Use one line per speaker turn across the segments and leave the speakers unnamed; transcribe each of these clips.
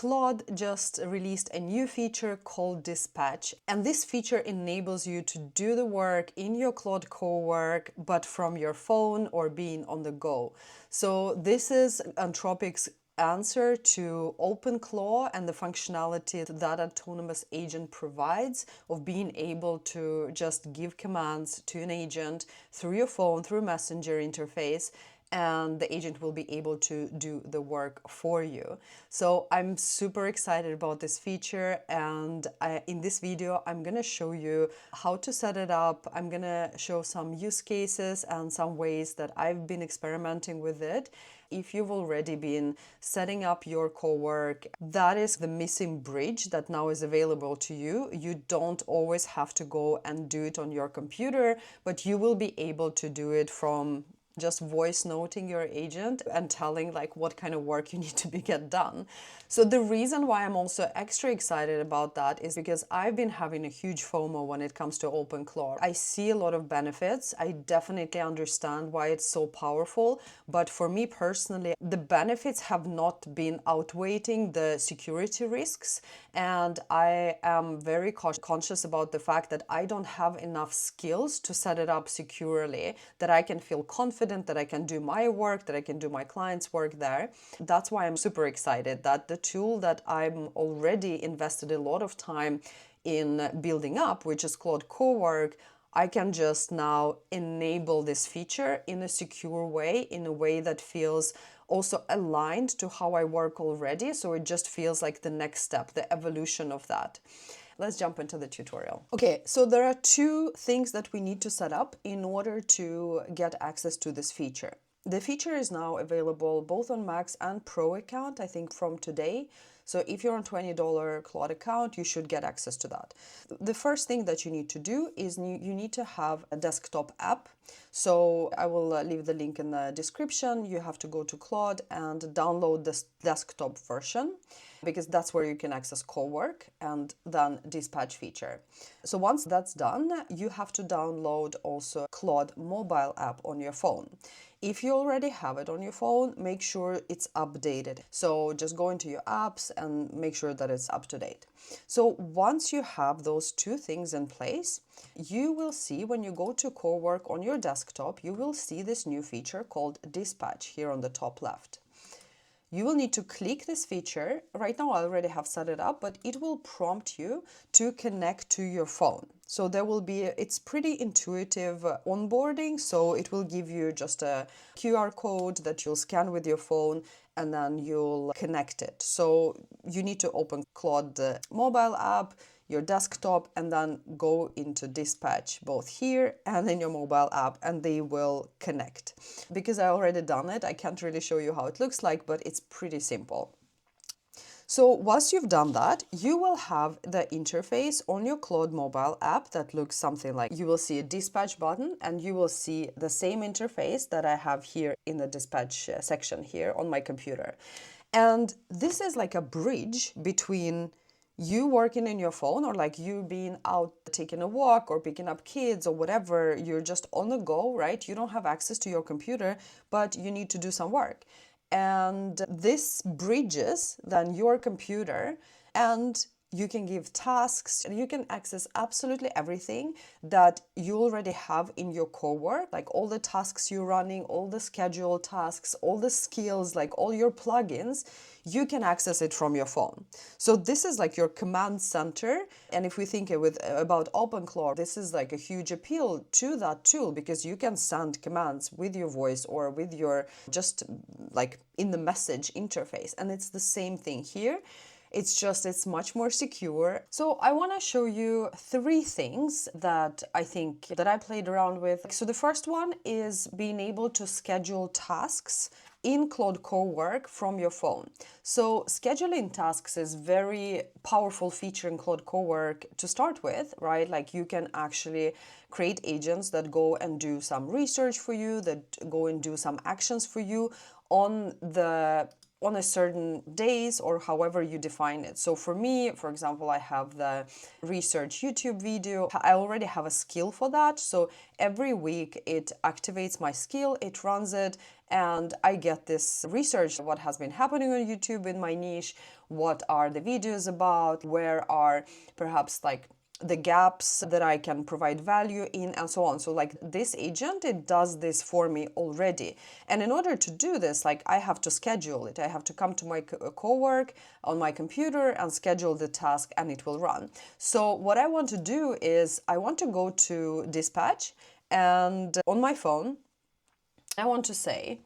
Claude just released a new feature called Dispatch, and this feature enables you to do the work in your Claude Cowork, but from your phone or being on the go. So this is Anthropic's answer to OpenClaw and the functionality that autonomous agent provides of being able to just give commands to an agent through your phone, through Messenger interface, and the agent will be able to do the work for you. So I'm super excited about this feature, and in this video I'm gonna show you how to set it up. I'm gonna show some use cases and some ways that I've been experimenting with it. If you've already been setting up your Cowork, that is the missing bridge that now is available to you. You don't always have to go and do it on your computer, but you will be able to do it from just voice noting your agent and telling like what kind of work you need to get done. So the reason why I'm also extra excited about that is because I've been having a huge FOMO when it comes to OpenClaw. I see a lot of benefits. I definitely understand why it's so powerful, but for me personally, the benefits have not been outweighing the security risks, and I am very conscious about the fact that I don't have enough skills to set it up securely, that I can feel confident that I can do my work, that I can do my clients' work there. That's why I'm super excited that the tool that I'm already invested a lot of time in building up, which is Claude Cowork, I can just now enable this feature in a secure way, in a way that feels also aligned to how I work already. So it just feels like the next step, the evolution of that. Let's jump into the tutorial. Okay, so there are two things that we need to set up in order to get access to this feature. The feature is now available both on Max and Pro account, I think from today. So if you're on $20 Claude account, you should get access to that. The first thing that you need to do is you need to have a desktop app. So I will leave the link in the description. You have to go to Claude and download this desktop version, because that's where you can access Cowork and then Dispatch feature. So once that's done, you have to download also Claude mobile app on your phone. If you already have it on your phone, make sure it's updated. So just go into your apps and make sure that it's up to date. So once you have those two things in place, you will see when you go to Cowork on your desktop, you will see this new feature called Dispatch here on the top left. You will need to click this feature. Right now I already have set it up, but it will prompt you to connect to your phone. So there will be, it's pretty intuitive onboarding. So it will give you just a QR code that you'll scan with your phone and then you'll connect it. So you need to open Claude the mobile app, your desktop, and then go into Dispatch both here and in your mobile app, and they will connect. Because I already done it, I can't really show you how it looks like, but it's pretty simple. So once you've done that, you will have the interface on your Claude mobile app that looks something like, you will see a dispatch button and you will see the same interface that I have here in the dispatch section here on my computer. And this is like a bridge between you working in your phone, or like you being out taking a walk or picking up kids or whatever, you're just on the go, right? You don't have access to your computer, but you need to do some work. And this bridges then your computer, and you can give tasks, and you can access absolutely everything that you already have in your Cowork, like all the tasks you're running, all the scheduled tasks, all the skills, like all your plugins, you can access it from your phone. So this is like your command center. And if we think about OpenClaw, this is like a huge appeal to that tool, because you can send commands with your voice or with your just like in the message interface. And it's the same thing here. It's much more secure. So I want to show you three things that I think that I played around with. So the first one is being able to schedule tasks in Claude Cowork from your phone. So scheduling tasks is very powerful feature in Claude Cowork to start with, right? Like you can actually create agents that go and do some research for you, that go and do some actions for you on on a certain days or however you define it. So for me, for example, I have the research YouTube video. I already have a skill for that. So every week it activates my skill, it runs it, and I get this research, what has been happening on YouTube in my niche, what are the videos about, where are perhaps like the gaps that I can provide value in, and so on. So like this agent, it does this for me already. And in order to do this, like I have to schedule it. I have to come to my Cowork on my computer and schedule the task, and it will run. So what I want to do is I want to go to dispatch, and on my phone, I want to say,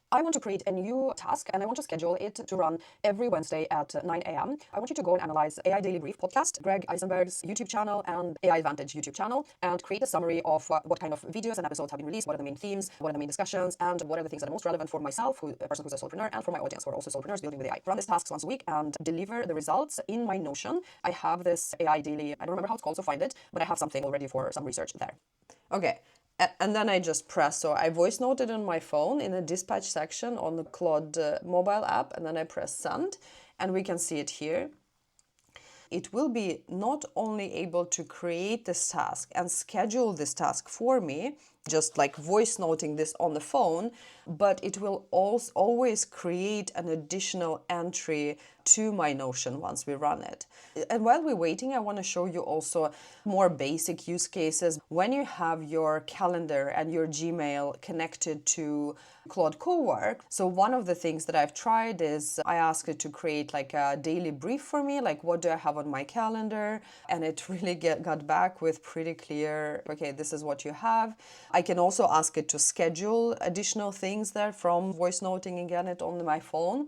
I want to create a new task and I want to schedule it to run every Wednesday at 9 a.m. I want you to go and analyze AI Daily Brief podcast, Greg Eisenberg's YouTube channel and AI Advantage YouTube channel, and create a summary of what kind of videos and episodes have been released, what are the main themes, what are the main discussions, and what are the things that are most relevant for myself, a person who's a solopreneur, and for my audience who are also solopreneurs building with AI. Run these tasks once a week and deliver the results in my Notion. I have this AI Daily, I don't remember how it's called, so find it, but I have something already for some research there. Okay. And then I just press, so I voice noted on my phone in the dispatch section on the Claude mobile app, and then I press send, and we can see it here. It will be not only able to create this task and schedule this task for me, just like voice noting this on the phone, but it will also always create an additional entry to my Notion once we run it. And while we're waiting, I want to show you also more basic use cases. When you have your calendar and your Gmail connected to Claude Cowork, so one of the things that I've tried is I asked it to create like a daily brief for me, like what do I have on my calendar, and it really got back with pretty clear, okay, this is what you have. I can also ask it to schedule additional things there from voice noting again it on my phone.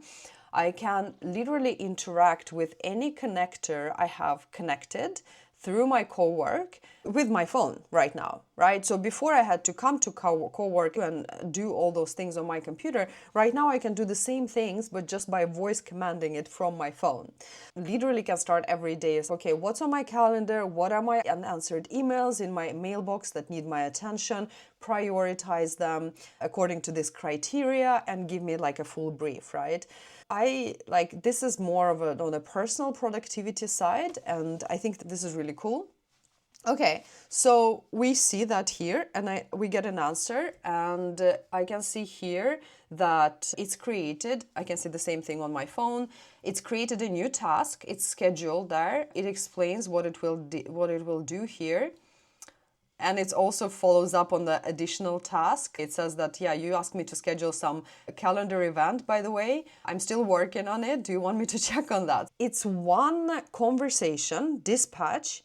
I can literally interact with any connector I have connected through my Cowork with my phone right now, right? So before I had to come to Cowork and do all those things on my computer, right now I can do the same things, but just by voice commanding it from my phone. Literally can start every day as, okay, what's on my calendar? What are my unanswered emails in my mailbox that need my attention? Prioritize them according to this criteria and give me like a full brief, right? I like this is more of on a personal productivity side, and I think that this is really cool. Okay, so we see that here, and we get an answer, and I can see here that it's created. I can see the same thing on my phone. It's created a new task. It's scheduled there. It explains what it will do here. And it also follows up on the additional task. It says that, yeah, you asked me to schedule some calendar event, by the way. I'm still working on it. Do you want me to check on that? It's one conversation, dispatch,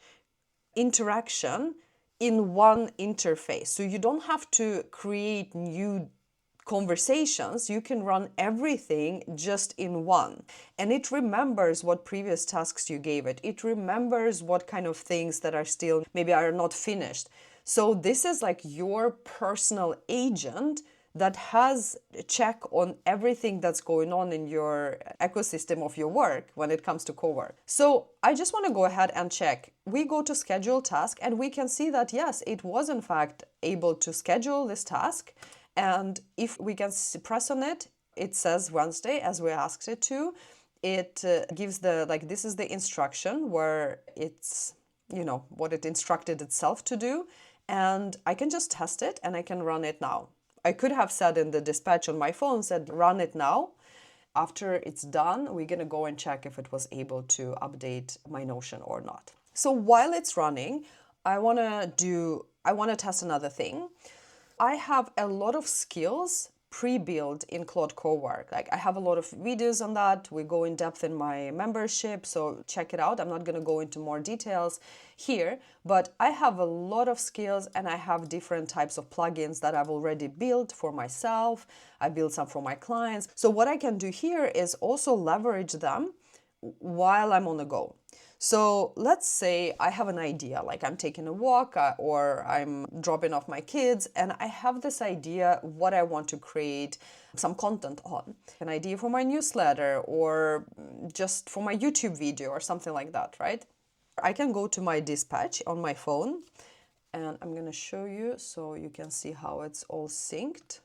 interaction in one interface. So you don't have to create new conversations. You can run everything just in one, and it remembers what previous tasks you gave it. It remembers what kind of things that are still maybe are not finished. So this is like your personal agent that has a check on everything that's going on in your ecosystem of your work when it comes to Cowork. So I just want to go ahead and check. We go to schedule task, and we can see that yes, it was in fact able to schedule this task. And if we can press on it, it says Wednesday as we asked it to. It gives the, like, this is the instruction where it's, what it instructed itself to do. And I can just test it and I can run it now. I could have said in the dispatch on my phone, said run it now. After it's done, we're going to go and check if it was able to update my Notion or not. So while it's running, I want to test another thing. I have a lot of skills pre-built in Claude Cowork. Like I have a lot of videos on that. We go in depth in my membership, so check it out. I'm not going to go into more details here, but I have a lot of skills and I have different types of plugins that I've already built for myself. I built some for my clients. So what I can do here is also leverage them while I'm on the go. So let's say I have an idea, like I'm taking a walk or I'm dropping off my kids, and I have this idea what I want to create some content on. An idea for my newsletter or just for my YouTube video or something like that, right? I can go to my dispatch on my phone, and I'm going to show you so you can see how it's all synced.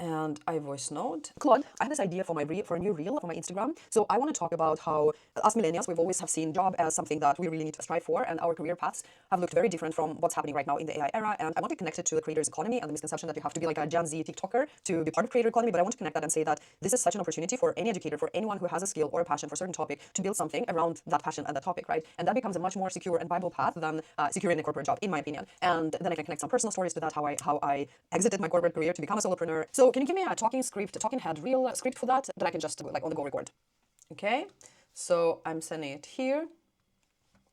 and I voice note. Claude, I have this idea for for a new reel for my Instagram. So I want to talk about how us millennials, we've always have seen job as something that we really need to strive for, and our career paths have looked very different from what's happening right now in the AI era. And I want to connect it to the creators economy and the misconception that you have to be like a Gen Z TikToker to be part of creator economy. But I want to connect that and say that this is such an opportunity for any educator, for anyone who has a skill or a passion for a certain topic, to build something around that passion and that topic, right? And that becomes a much more secure and viable path than securing a corporate job, in my opinion. And then I can connect some personal stories to that, how I exited my corporate career to become a solopreneur. So can you give me a talking head reel script for that I can just like on the go record? Okay, so I'm sending it here.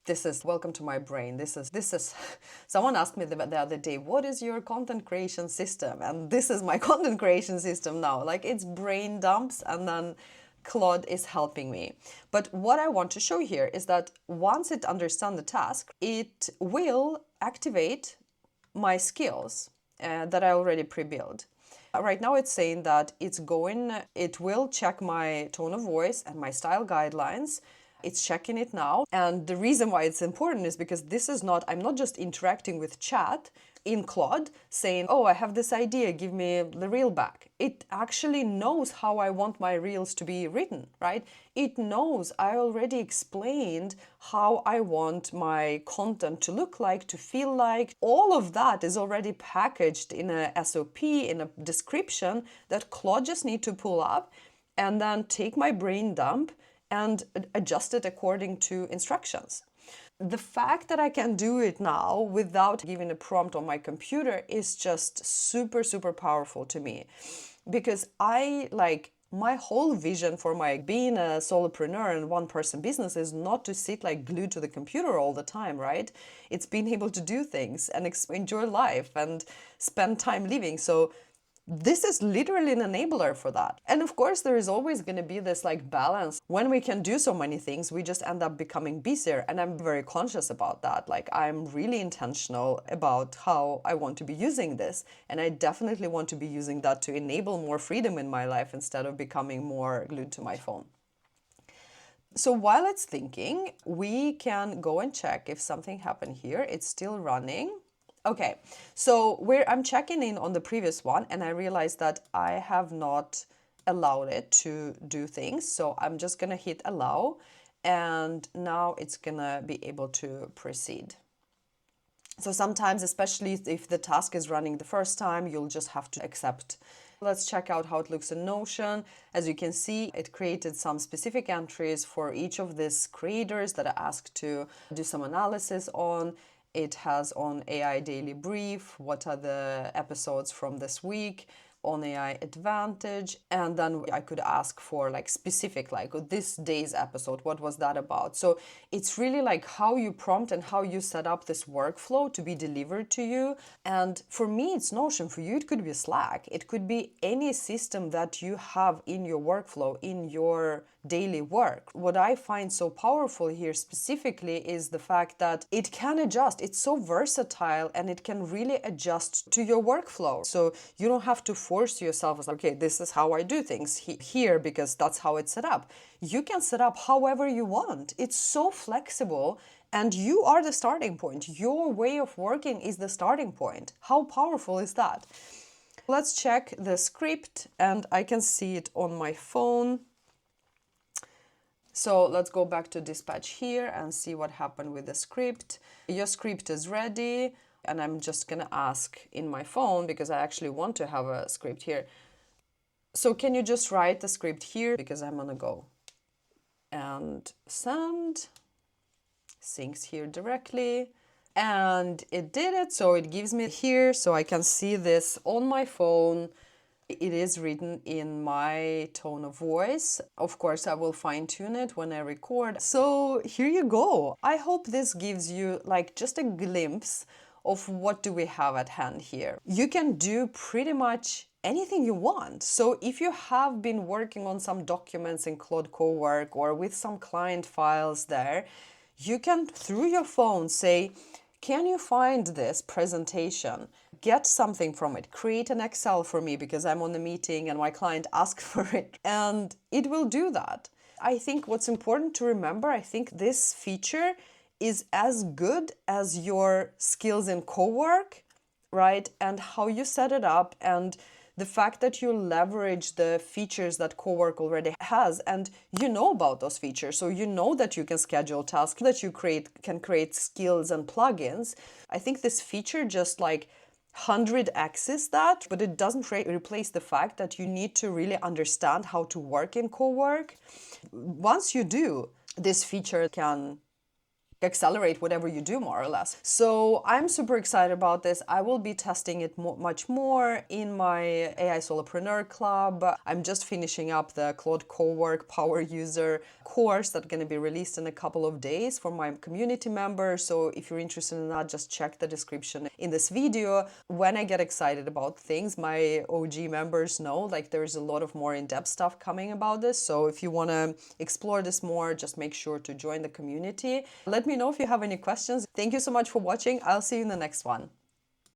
This is welcome to my brain. This is someone asked me the other day, what is your content creation system? And this is my content creation system now. Like, it's brain dumps, and then Claude is helping me. But what I want to show here is that once it understands the task, it will activate my skills that I already pre-built. Right now it's saying that it will check my tone of voice and my style guidelines. It's checking it now. And the reason why it's important is because I'm not just interacting with chat in Claude saying, oh, I have this idea, give me the reel back. It actually knows how I want my reels to be written, right? It knows I already explained how I want my content to look like, to feel like. All of that is already packaged in a SOP, in a description that Claude just need to pull up and then take my brain dump and adjust it according to instructions. The fact that I can do it now without giving a prompt on my computer is just super, super powerful to me, because my whole vision for my being a solopreneur and one-person business is not to sit like glued to the computer all the time, right? It's being able to do things and enjoy life and spend time living. So this is literally an enabler for that. And of course, there is always going to be this like balance. When we can do so many things, we just end up becoming busier. And I'm very conscious about that. Like, I'm really intentional about how I want to be using this. And I definitely want to be using that to enable more freedom in my life instead of becoming more glued to my phone. So while it's thinking, we can go and check if something happened here. It's still running. Okay, so I'm checking in on the previous one, and I realized that I have not allowed it to do things. So I'm just gonna hit allow, and now it's gonna be able to proceed. So sometimes, especially if the task is running the first time, you'll just have to accept. Let's check out how it looks in Notion. As you can see, it created some specific entries for each of these creators that I asked to do some analysis on. It has on AI Daily Brief, what are the episodes from this week, on AI Advantage, and then I could ask for like specific, like this day's episode, what was that about? So it's really like how you prompt and how you set up this workflow to be delivered to you. And for me, it's Notion. For you, it could be Slack. It could be any system that you have in your workflow, in your daily work. What I find so powerful here specifically is the fact that it can adjust. It's so versatile and it can really adjust to your workflow. So you don't have to force yourself as, okay, this is how I do things here because that's how it's set up. You can set up however you want. It's so flexible, and you are the starting point. Your way of working is the starting point. How powerful is that? Let's check the script, and I can see it on my phone. So let's go back to dispatch here and see what happened with the script. Your script is ready, and I'm just gonna ask in my phone because I actually want to have a script here. So can you just write the script here because I'm gonna go and send, syncs here directly, and it did it. So it gives me here, so I can see this on my phone. It is written in my tone of voice. Of course, I will fine tune it when I record. So here you go. I hope this gives you like just a glimpse of what do we have at hand here. You can do pretty much anything you want. So if you have been working on some documents in Claude Cowork or with some client files there, you can, through your phone, say, can you find this presentation? Get something from it. Create an Excel for me because I'm on the meeting and my client asked for it. And it will do that. I think what's important to remember, I think this feature is as good as your skills in Cowork, right? And how you set it up and the fact that you leverage the features that Cowork already has, and you know about those features. So you know that you can schedule tasks, that you can create skills and plugins. I think this feature just like 100x's that, but it doesn't replace the fact that you need to really understand how to work in Cowork. Once you do, this feature can accelerate whatever you do, more or less. So I'm super excited about this. I will be testing it much more in my AI Solopreneur Club. I'm just finishing up the Claude Cowork Power User course that's going to be released in a couple of days for my community members. So if you're interested in that, just check the description in this video. When I get excited about things, my OG members know like there's a lot of more in-depth stuff coming about this. So if you want to explore this more, just make sure to join the community. Let me know if you have any questions. Thank you so much for watching. I'll see you in the next one.